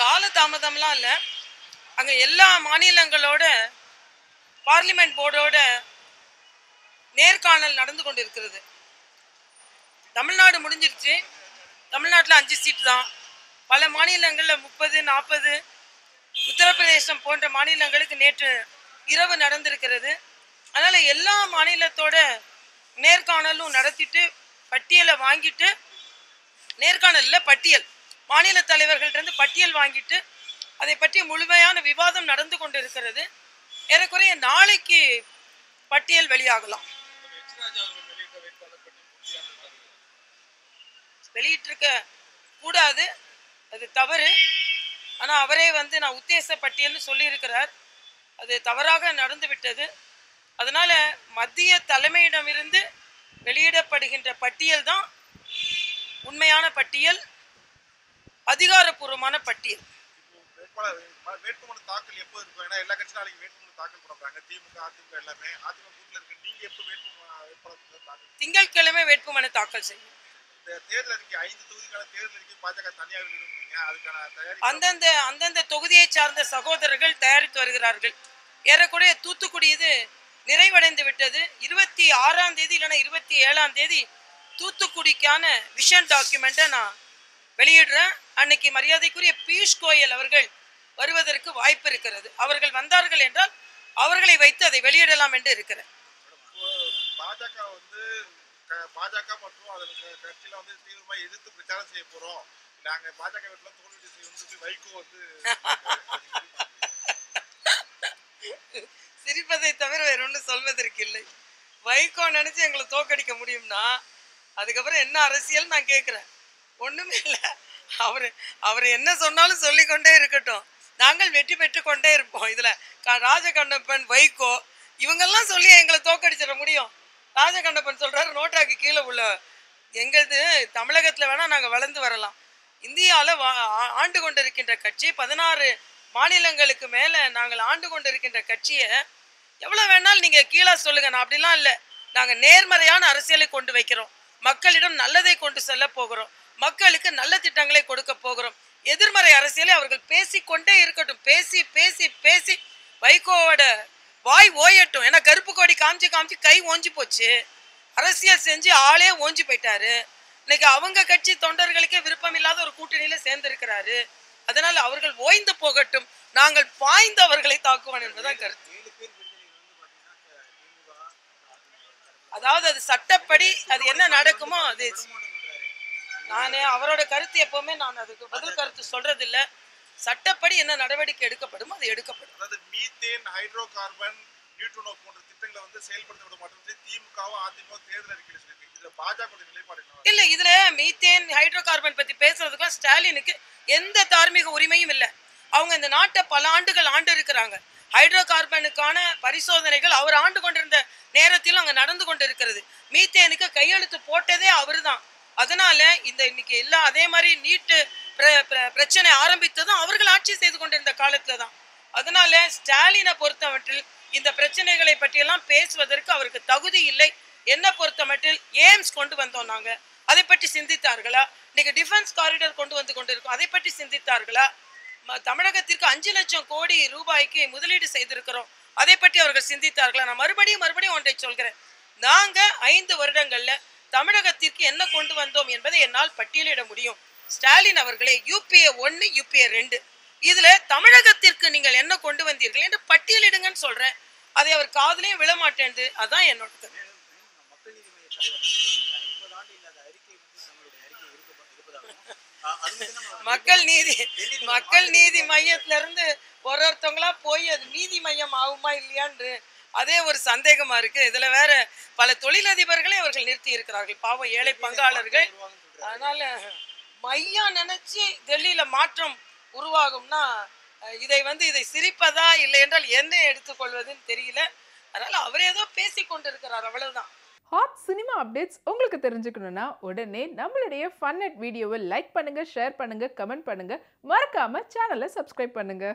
கால தாமதம்லாம் இல்லை. அங்கே எல்லா மாநிலங்களோட பார்லிமெண்ட் போர்டோட நேர்காணல் நடந்து கொண்டு இருக்கிறது. தமிழ்நாடு முடிஞ்சிருச்சு. தமிழ்நாட்டில் 5 சீட்டு தான். பல மாநிலங்களில் 30, 40, உத்தரப்பிரதேசம் போன்ற மாநிலங்களுக்கு நேற்று இரவு நடந்திருக்கிறது. அதனால் எல்லா மாநிலத்தோட நேர்காணலும் நடத்திட்டு பட்டியலை வாங்கிட்டு, நேர்காணலில் பட்டியல் மாநில தலைவர்கள்ட்ட பட்டியல் வாங்கிட்டு அதை பற்றி முழுமையான விவாதம் நடந்து கொண்டு இருக்கிறது. ஏறக்குறைய நாளைக்கு பட்டியல் வெளியாகலாம். வெளியிட்டிருக்க கூடாது, அது தவறு. ஆனால் அவரே நான் உத்தேச பட்டியல்னு சொல்லியிருக்கிறார். அது தவறாக நடந்து விட்டது. அதனால் மத்திய தலைமையிடமிருந்து வெளியிடப்படுகின்ற பட்டியல் தான் உண்மையான பட்டியல், அதிகாரப்பூர்வமான பட்டியல். வேட்புமனு தாக்கல் எப்போ இருக்கும்? ஏன்னா எல்லா கட்சியும் நாளைக்கு வேட்புமனு தாக்கல் பண்றாங்க. திமுக, அதிமுக எல்லாமே. அதிமுக கூட்டல இருக்கு. நீங்க எப்போ வேட்புமனு தாக்கல்? திங்கட்கிழமை வேட்புமனு தாக்கல் செய்யும். இந்த தேர்தல் அறிக்கை 5 தொகுதிக்கான தேர்தல் அறிக்கை பாஜக தனியாக விரும்புறீங்க. அதுக்கான தயாரி அந்தந்த தொகுதியை சார்ந்த சகோதரர்கள் தயாரித்து வருகிறார்கள். ஏறக்குறைய தூத்துக்குடி இது நிறைவடைந்து விட்டது. 26ஆம் தேதி இல்லைன்னா 27ஆம் தேதி தூத்துக்குடிக்கான விஷன் டாக்குமெண்ட்டை நான் வெளியிடுறேன். அன்னைக்கு மரியாதைக்குரிய பியூஷ் கோயல் அவர்கள் வருவதற்கு வாய்ப்பு இருக்கிறது. அவர்கள் வந்தார்கள் என்றால் அவர்களை வைத்து அதை வெளியிடலாம் என்று இருக்கிறேன். பாஜக மற்றும் அதன் கட்சியில தீவிரமா எதிர்த்து பிரச்சாரம் செய்ய போறோம். நாங்க பாஜக வீட்டுல தோல்வி செய்ய வைகோ சிரிப்பதை தவிர வேற ஒன்றும் சொல்வதற்கு இல்லை. வைகோ நினைச்சு எங்களை தோக்கடிக்க முடியும்னா அதுக்கப்புறம் என்ன அரசியல் நான் கேட்கிறேன். ஒண்ணுமே இல்லை. அவர் என்ன சொன்னாலும் சொல்லிக்கொண்டே இருக்கட்டும், நாங்கள் வெற்றி பெற்று கொண்டே இருப்போம். இதுல ராஜகண்ணப்பன், வைகோ இவங்கெல்லாம் சொல்லி எங்களை தோக்கடிச்சிட முடியும். ராஜகண்ணப்பன் சொல்றாரு நோட்டாக்கு கீழே உள்ள எங்களது தமிழகத்துல வேணா நாங்க வளர்ந்து வரலாம். இந்தியாவில் ஆண்டு கொண்டிருக்கின்ற கட்சி 16 மாநிலங்களுக்கு மேல நாங்கள் ஆண்டு கொண்டிருக்கின்ற கட்சியை எவ்வளவு வேணாலும் நீங்க கீழே சொல்லுங்க. நான் அப்படிலாம் இல்லை. நாங்க நேர்மறையான அரசியலை கொண்டு வைக்கிறோம். மக்களிடம் நல்லதை கொண்டு செல்ல போகிறோம். மக்களுக்கு நல்ல திட்டங்களை கொடுக்க போகிறோம். எதிர்மறை அரசியலை அவர்கள் பேசிக்கொண்டே இருக்கட்டும். பேசி பேசி பேசி வைகோவோட வாய் ஓயட்டும். ஏன்னா கருப்பு கொடி காமிச்சு காமிச்சு கை ஓஞ்சி போச்சு. அரசியல் செஞ்சு ஆளே ஓஞ்சி போயிட்டாரு. இன்னைக்கு அவங்க கட்சி தொண்டர்களுக்கே விருப்பம் இல்லாத ஒரு கூட்டணியில சேர்ந்திருக்கிறாரு. அதனால அவர்கள் ஓய்ந்து போகட்டும், நாங்கள் பாய்ந்து அவர்களை தாக்குவோம் என்பதுதான் கருத்து. அதாவது அது சட்டப்படி அது என்ன நடக்குமோ அது அவரோட கருத்து எப்பவுமே நான் அதுக்கு பதில் கருத்து சொல்றது இல்ல. சட்டப்படி என்ன நடவடிக்கை எடுக்கப்படும் அது எடுக்கப்படும். அதாவது மீத்தேன், ஹைட்ரோ கார்பன், நியூட்ரினோ போன்ற திட்டங்களை செயல்படுத்த விட மாட்டோம் திமுகவும் அதிமுக தேர்தல் அறிக்கையில் சொல்லிருக்கு. இதுல பாஜக நிலைப்பாடு இல்ல. இதுல மீத்தேன், ஹைட்ரோ கார்பன் பத்தி பேசுறதுக்கு ஸ்டாலினுக்கு எந்த தார்மீக உரிமையும் இல்லை. அவங்க இந்த நாட்டை பல ஆண்டுகள் ஆண்டு இருக்கிறாங்க. ஹைட்ரோ கார்பனுக்கான பரிசோதனைகள் அவர் ஆண்டு கொண்டிருந்த நேரத்திலும் அங்க நடந்து கொண்டு இருக்கிறது. மீத்தேனுக்கு கையெழுத்து போட்டதே அவரு தான். அதனால இன்னைக்கு எல்லாம் அதே மாதிரி நீட்டு பிரச்சனை ஆரம்பித்ததும் அவர்கள் ஆட்சி செய்து கொண்டிருந்த காலத்துல தான். அதனால ஸ்டாலினை பொறுத்தமட்டில் இந்த பிரச்சனைகளை பற்றியெல்லாம் பேசுவதற்கு அவருக்கு தகுதி இல்லை. என்ன பொறுத்தமட்டில் எய்ம்ஸ் கொண்டு வந்தோம் நாங்க, அதை பற்றி சிந்தித்தார்களா? இன்னைக்கு டிஃபென்ஸ் காரிடார் கொண்டு வந்து கொண்டிருக்கோம், அதை பற்றி சிந்தித்தார்களா? தமிழகத்திற்கு 5 லட்சம் கோடி ரூபாய்க்கு முதலீடு செய்திருக்கிறோம், அதை பற்றி அவர்கள் சிந்தித்தார்களா? நான் மறுபடியும் ஒன்றை சொல்கிறேன். நாங்க 5 வருடங்கள்ல தமிழகத்திற்கு என்ன கொண்டு வந்தோம் என்பதை என்னால் பட்டியலிட முடியும். ஸ்டாலின் அவர்களே, UPA 1, UPA 2 இதுல தமிழகத்திற்கு நீங்கள் என்ன கொண்டு வந்தீர்கள் என்று பட்டியலிடுங்கன்னு சொல்றேன். அதை அவர் காதலையும் விழமாட்டேன். அதான் என்னோட மக்கள் நீதி மையத்துல இருந்து ஒருத்தவங்களா போய் அது நீதி மையம் ஆகுமா இல்லையான்னு அதே ஒரு சந்தேகமா இருக்கு. இதுல வேற பல தொழிலதிபர்களை அவர்கள் நிறுத்தி இருக்கிறார்கள், பாவம் ஏழை பங்காளர்கள். அதனால மையம் நினைச்சு டெல்லியில மாற்றம் உருவாகும்னா இதை சிரிப்பதா இல்லை என்றால் என்ன எடுத்துக்கொள்வதுன்னு தெரியல. அதனால அவர் ஏதோ பேசி கொண்டு இருக்கிறார், அவ்வளவுதான். ஹாட் சினிமா அப்டேட்ஸ் உங்களுக்கு தெரிஞ்சுக்கணும்னா உடனே நம்மளுடைய ஃபன் அட் வீடியோவை லைக் பண்ணுங்க, ஷேர் பண்ணுங்க, கமெண்ட் பண்ணுங்க, மறக்காம சேனலை சப்ஸ்கிரைப் பண்ணுங்க.